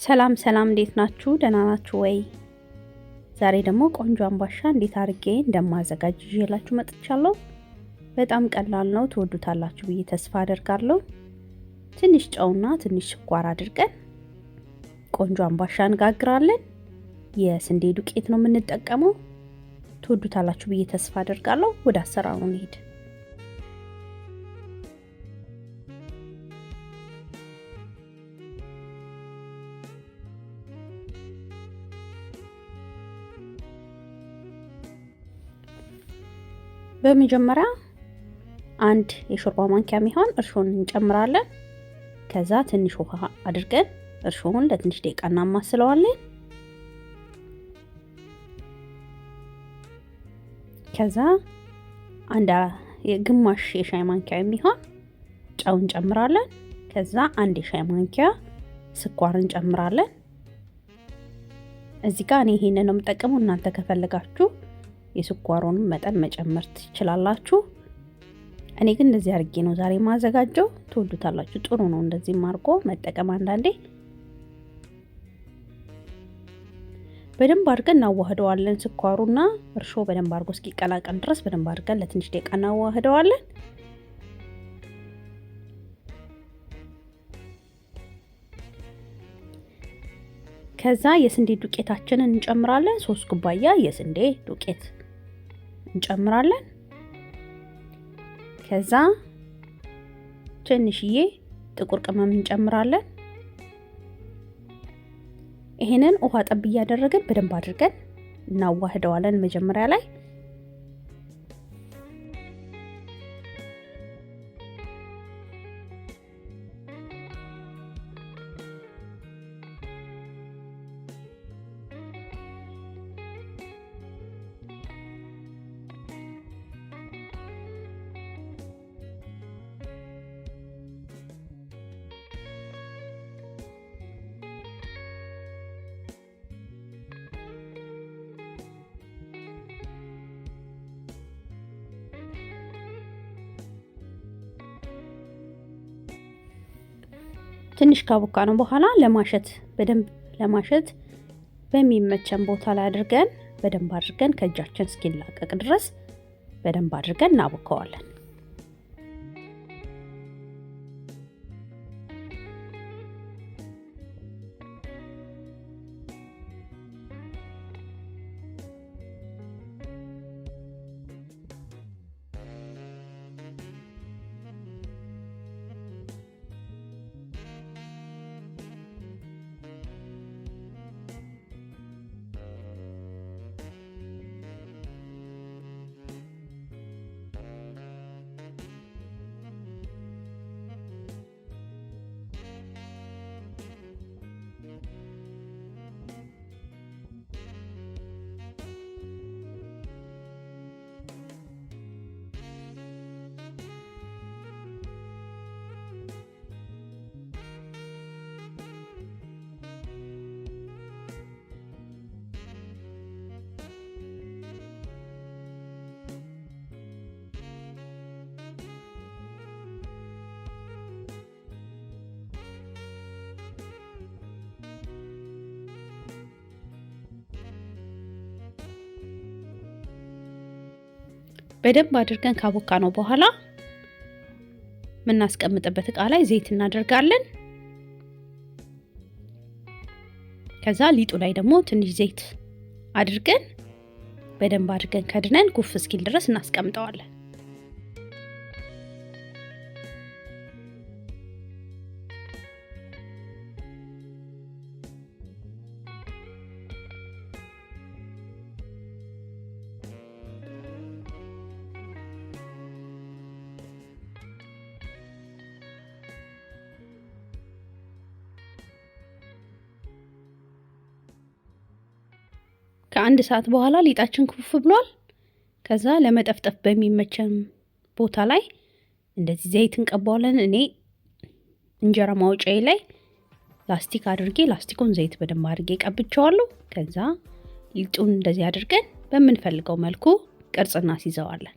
ሰላም እንዴት ናችሁ? ደህና ናችሁ ወይ? ዛሬ ደግሞ ቆንጆ አምባሻ እንዴት አድርጌ እንደማዘጋጅ ይዤላችሁ መጥቻለሁ። በጣም ቀላል ነው፣ ትወዱታላችሁ ብዬ ተስፋ አደርጋለሁ። ትንሽ ጨውና ትንሽ ስኳር አድርገን ቆንጆ አምባሻ እንጋግራለን። የስንዴ ዱቄት ነው የምንጠቀመው። ትወዱታላችሁ ብዬ ተስፋ አደርጋለሁ። ወደ አሰራሩ እንሂድ። በመጀመሪያ አንድ የሾርባ ማንኪያ የሚሆን እርሾን እንጨምራለን። ከዛ ትንሽ ውሃ አድርገን እርሾውን ለትንሽ ደቂቃ እናማስለዋለን። ከዛ አንድ የግማሽ የሻይ ማንኪያ የሚሆን ጨው እንጨምራለን። ከዛ አንድ የሻይ ማንኪያ ስኳር እንጨምራለን። እዚህ ጋር እኔ ይሄንን ነው የምጠቀመው። እናንተ ከፈለጋችሁ የስኳሩን መጠን መጨመር ትችላላችሁ። እኔ ግን እንደዚህ አድርጌ ነው ዛሬ ማዘጋጀው። ትወዱታላችሁ። ጥሩ ነው እንደዚህ ማርቆ መጠቀም። አንዳንዴ በደንብ አድርገን እናዋህደዋለን። ስኳሩና እርሾ በደንብ አድርጎ እስኪቀላቀል ድረስ በደንብ አድርገን ለትንሽ ደቂቃ እናዋህደዋለን። ከዛ የስንዴ ዱቄታችንን እንጨምራለን። 3 ኩባያ የስንዴ ዱቄት እንጨምራለን። ከዛ ትንሽዬ ጥቁር ቅመም እንጨምራለን። ይሄንን ውሃ ጠብ እያደረግን በደንብ አድርገን እናዋህደዋለን መጀመሪያ ላይ። ትንሽ ካቦካ ነው በኋላ በደንብ ለማሸት በሚመቸን ቦታ ላይ አድርገን በደንብ አድርገን ከእጃችን እስኪላቀቅ ድረስ በደንብ አድርገን እናቦካዋለን። በደንብ አድርገን ካቦካ ነው በኋላ ምናስቀምጥበት እቃ ላይ ዘይት እናደርጋለን። ከዛ ሊጡ ላይ ደግሞ ትንሽ ዘይት አድርገን በደንብ አድርገን ከድነን ኩፍ እስኪል ድረስ እናስቀምጠዋለን። ከአንድ ሰዓት በኋላ ሊጣችን ኩፍ ብሏል። ከዛ ለመጠፍጠፍ በሚመቸን ቦታ ላይ እንደዚህ ዘይት እንቀባዋለን። እኔ እንጀራ ማውጫዬ ላይ ላስቲክ አድርጌ ላስቲኩን ዘይት በደንብ አድርጌ ቀብቼዋለሁ። ከዛ ሊጡን እንደዚህ አድርገን በምንፈልገው መልኩ ቅርጽ እናስይዘዋለን።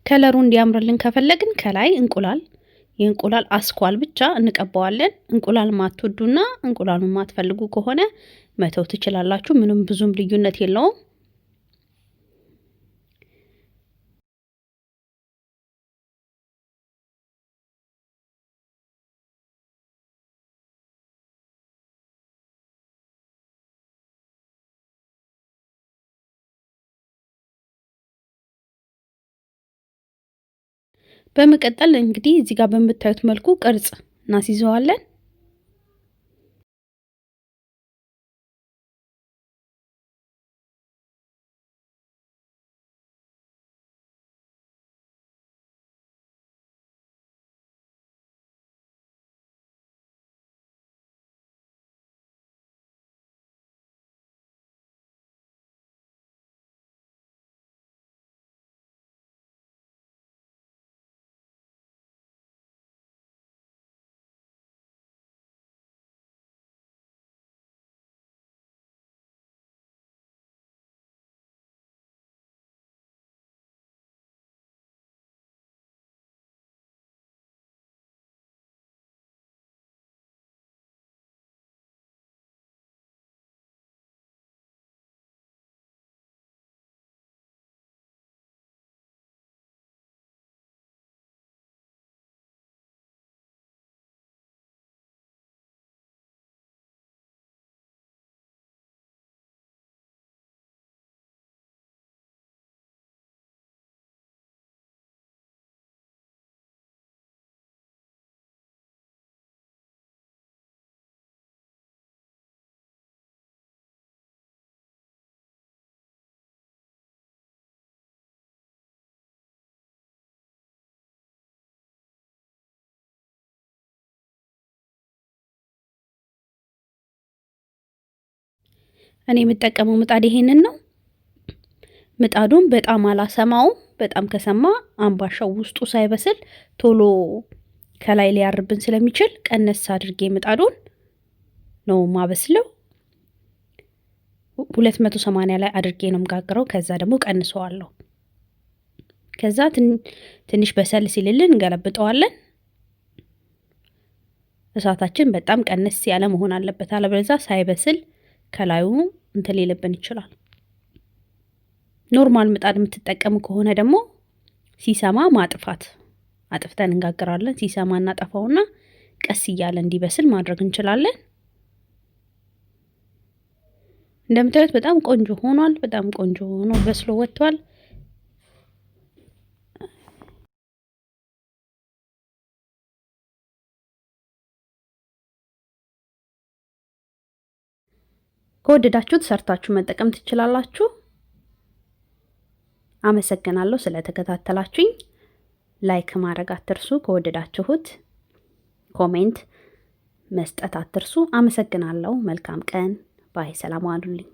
ከለሩ እንዲያምርልን ከፈለግን ከላይ እንቁላል የእንቁላል አስኳል ብቻ እንቀባዋለን። እንቁላል ማትወዱና እንቁላሉን ማትፈልጉ ከሆነ መተው ትችላላችሁ። ምንም ብዙም ልዩነት የለውም። በመቀጠል እንግዲህ እዚህ ጋር በምታዩት መልኩ ቅርጽ እናስይዘዋለን። እኔ የምጠቀመው ምጣድ ይሄንን ነው። ምጣዱን በጣም አላሰማውም። በጣም ከሰማ አምባሻው ውስጡ ሳይበስል ቶሎ ከላይ ሊያርብን ስለሚችል ቀነስ አድርጌ ምጣዱን ነው ማበስለው። 280 ላይ አድርጌ ነው መጋገረው። ከዛ ደግሞ ቀንሰዋለሁ። ከዛ ትንሽ በሰል ሲልልን እንገለብጠዋለን። እሳታችን በጣም ቀነስ ያለ መሆን አለበት፣ አለበለዚያ ሳይበስል ከላዩ እንትን ሊልብን ይችላል። ኖርማል ምጣድ የምትጠቀሙ ከሆነ ደግሞ ሲሰማ ማጥፋት፣ አጥፍተን እንጋግራለን። ሲሰማ እናጠፋውና ቀስ እያለ እንዲበስል ማድረግ እንችላለን። እንደምታዩት በጣም ቆንጆ ሆኗል። በጣም ቆንጆ ሆኖ በስሎ ወጥቷል። ከወደዳችሁት ሰርታችሁ መጠቀም ትችላላችሁ። አመሰግናለሁ ስለተከታተላችሁኝ። ላይክ ማድረግ አትርሱ። ከወደዳችሁት ኮሜንት መስጠት አትርሱ። አመሰግናለሁ። መልካም ቀን ባይ። ሰላም ዋሉልኝ።